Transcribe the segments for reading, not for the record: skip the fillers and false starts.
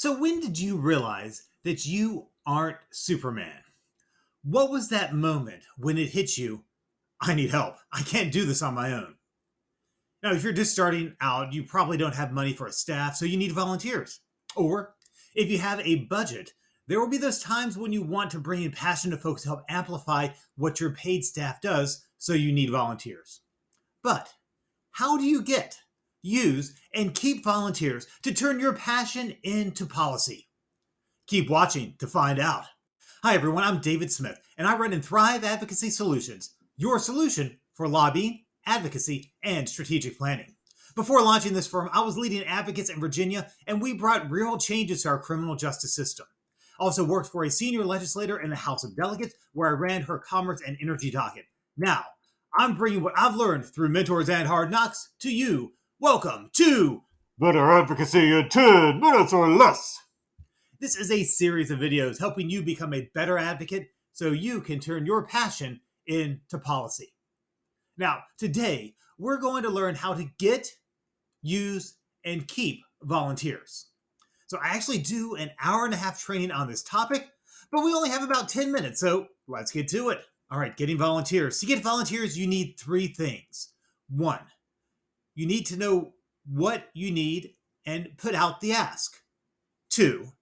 So, when did you realize that you aren't Superman? What was that moment when it hit you? I need help. I can't do this on my own. Now, if you're just starting out, you probably don't have money for a staff, so you need volunteers. Or if you have a budget, there will be those times when you want to bring in passionate folks to help amplify what your paid staff does, so you need volunteers. But how do you get, use, and keep volunteers to turn your passion into policy? Keep watching to find out. Hi, everyone. I'm David Smith, and I run Inthrive Advocacy Solutions, your solution for lobbying, advocacy, and strategic planning. Before launching this firm, I was leading advocates in Virginia, and we brought real changes to our criminal justice system. I also worked for a senior legislator in the House of Delegates, where I ran her commerce and energy docket. Now, I'm bringing what I've learned through mentors and hard knocks to you. Welcome to Better advocacy in 10 minutes or less. This is a series of videos helping you become a better advocate so you can turn your passion into policy. Now, today, we're going to learn how to get, use, and keep volunteers. So I actually do an hour and a half training on this topic, but we only have about 10 minutes, so let's get to it. All right, getting volunteers. To get volunteers, you need three things. One, you need to know what you need and put out the ask. Two,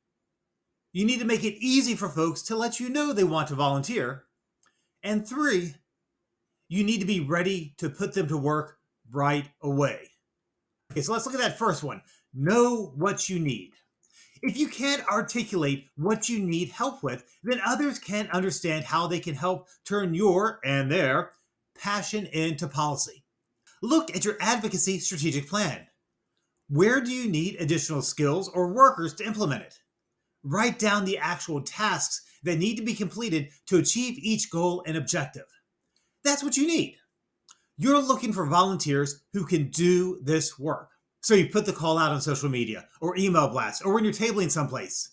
you need to make it easy for folks to let you know they want to volunteer. And three, you need to be ready to put them to work right away. Okay, so let's look at that first one. Know what you need. If you can't articulate what you need help with, then others can't understand how they can help turn your and their passion into policy. Look at your advocacy strategic plan. Where do you need additional skills or workers to implement it? Write down the actual tasks that need to be completed to achieve each goal and objective. That's what you need. You're looking for volunteers who can do this work. So you put the call out on social media or email blasts or when you're tabling someplace.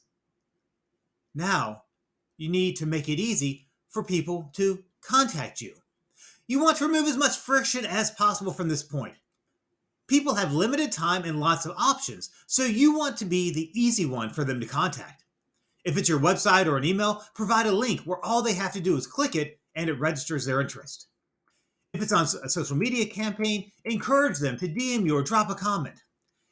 Now, you need to make it easy for people to contact you. You want to remove as much friction as possible from this point. People have limited time and lots of options, so you want to be the easy one for them to contact. If it's your website or an email, provide a link where all they have to do is click it and it registers their interest. If it's on a social media campaign, encourage them to DM you or drop a comment.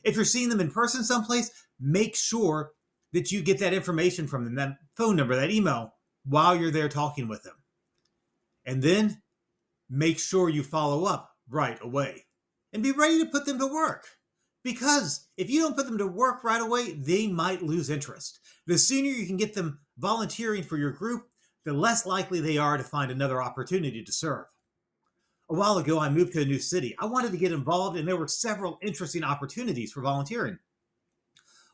If you're seeing them in person someplace, make sure that you get that information from them, that phone number, that email, while you're there talking with them. And then make sure you follow up right away. And be ready to put them to work. Because if you don't put them to work right away, they might lose interest. The sooner you can get them volunteering for your group, the less likely they are to find another opportunity to serve. A while ago, I moved to a new city. I wanted to get involved, and there were several interesting opportunities for volunteering.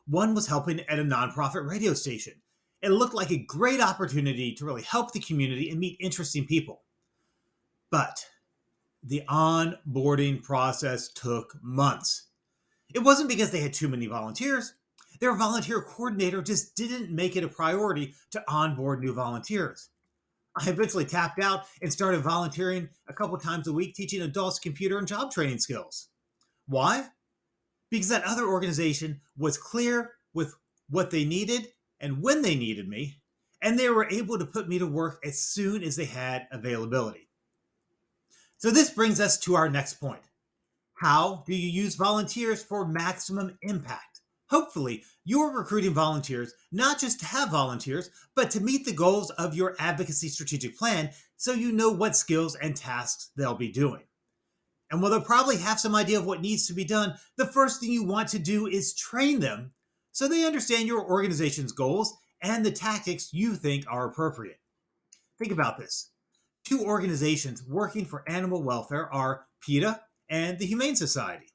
One was helping at a nonprofit radio station. It looked like a great opportunity to really help the community and meet interesting people. But the onboarding process took months. It wasn't because they had too many volunteers. Their volunteer coordinator just didn't make it a priority to onboard new volunteers. I eventually tapped out and started volunteering a couple times a week teaching adults computer and job training skills. Why? Because that other organization was clear with what they needed and when they needed me, and they were able to put me to work as soon as they had availability. So this brings us to our next point. How do you use volunteers for maximum impact? Hopefully, you're recruiting volunteers not just to have volunteers, but to meet the goals of your advocacy strategic plan so you know what skills and tasks they'll be doing. And while they'll probably have some idea of what needs to be done, the first thing you want to do is train them so they understand your organization's goals and the tactics you think are appropriate. Think about this. Two organizations working for animal welfare are PETA and the Humane Society.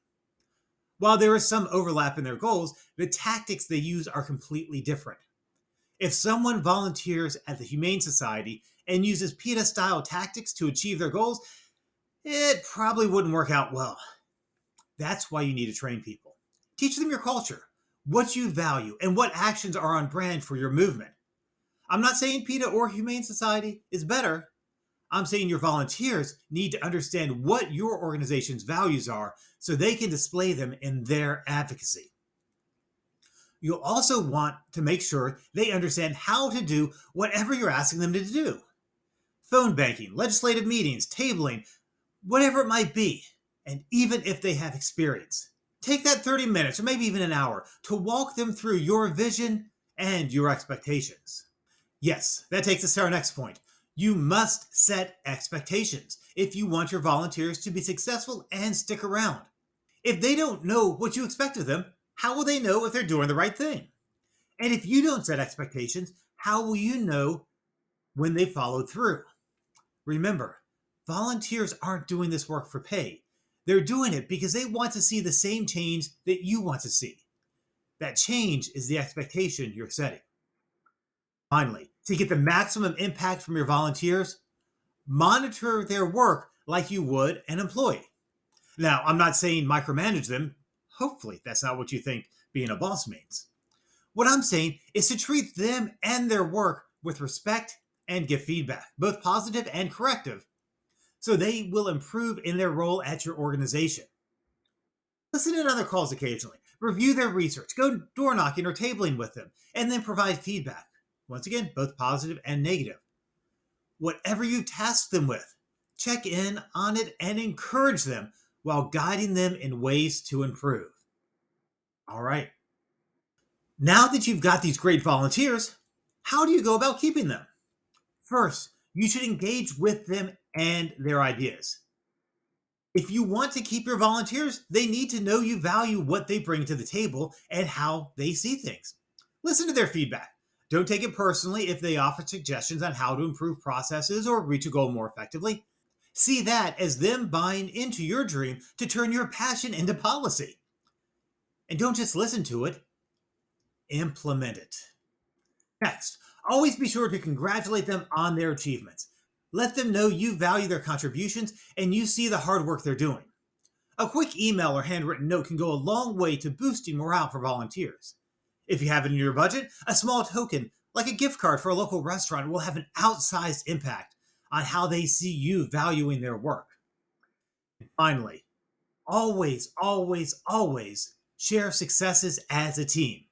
While there is some overlap in their goals, the tactics they use are completely different. If someone volunteers at the Humane Society and uses PETA-style tactics to achieve their goals, it probably wouldn't work out well. That's why you need to train people. Teach them your culture, what you value, and what actions are on brand for your movement. I'm not saying PETA or Humane Society is better. I'm saying your volunteers need to understand what your organization's values are so they can display them in their advocacy. You'll also want to make sure they understand how to do whatever you're asking them to do. Phone banking, legislative meetings, tabling, whatever it might be, and even if they have experience. Take that 30 minutes or maybe even an hour to walk them through your vision and your expectations. Yes, that takes us to our next point. You must set expectations if you want your volunteers to be successful and stick around. If they don't know what you expect of them, how will they know if they're doing the right thing? And if you don't set expectations, how will you know when they followed through? Remember, volunteers aren't doing this work for pay. They're doing it because they want to see the same change that you want to see. That change is the expectation you're setting. Finally, to get the maximum impact from your volunteers, monitor their work like you would an employee. Now, I'm not saying micromanage them. Hopefully, that's not what you think being a boss means. What I'm saying is to treat them and their work with respect and give feedback, both positive and corrective, so they will improve in their role at your organization. Listen in on their calls occasionally, review their research, go door knocking or tabling with them, and then provide feedback. Once again, both positive and negative. Whatever you task them with, check in on it and encourage them while guiding them in ways to improve. All right. Now that you've got these great volunteers, how do you go about keeping them? First, you should engage with them and their ideas. If you want to keep your volunteers, they need to know you value what they bring to the table and how they see things. Listen to their feedback. Don't take it personally if they offer suggestions on how to improve processes or reach a goal more effectively. See that as them buying into your dream to turn your passion into policy. And don't just listen to it, implement it. Next, always be sure to congratulate them on their achievements. Let them know you value their contributions and you see the hard work they're doing. A quick email or handwritten note can go a long way to boosting morale for volunteers. If you have it in your budget, a small token, like a gift card for a local restaurant, will have an outsized impact on how they see you valuing their work. And finally, always share successes as a team.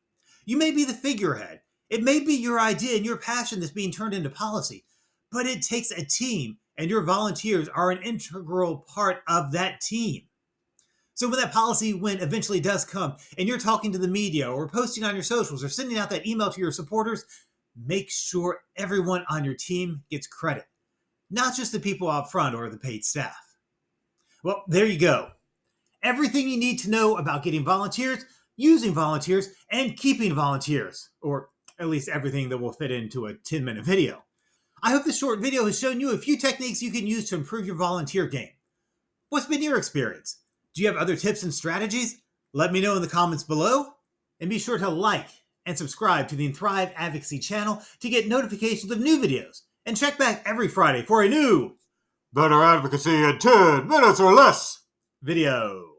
You may be the figurehead. It may be your idea and your passion that's being turned into policy, but it takes a team, and your volunteers are an integral part of that team. So when that policy win eventually does come, and you're talking to the media or posting on your socials or sending out that email to your supporters, make sure everyone on your team gets credit, not just the people out front or the paid staff. Well, there you go. Everything you need to know about getting volunteers, using volunteers, and keeping volunteers, or at least everything that will fit into a 10-minute video. I hope this short video has shown you a few techniques you can use to improve your volunteer game. What's been your experience? Do you have other tips and strategies? Let me know in the comments below, and be sure to like and subscribe to the Inthrive Advocacy channel to get notifications of new videos, and check back every Friday for a new Better advocacy in 10 minutes or less. video.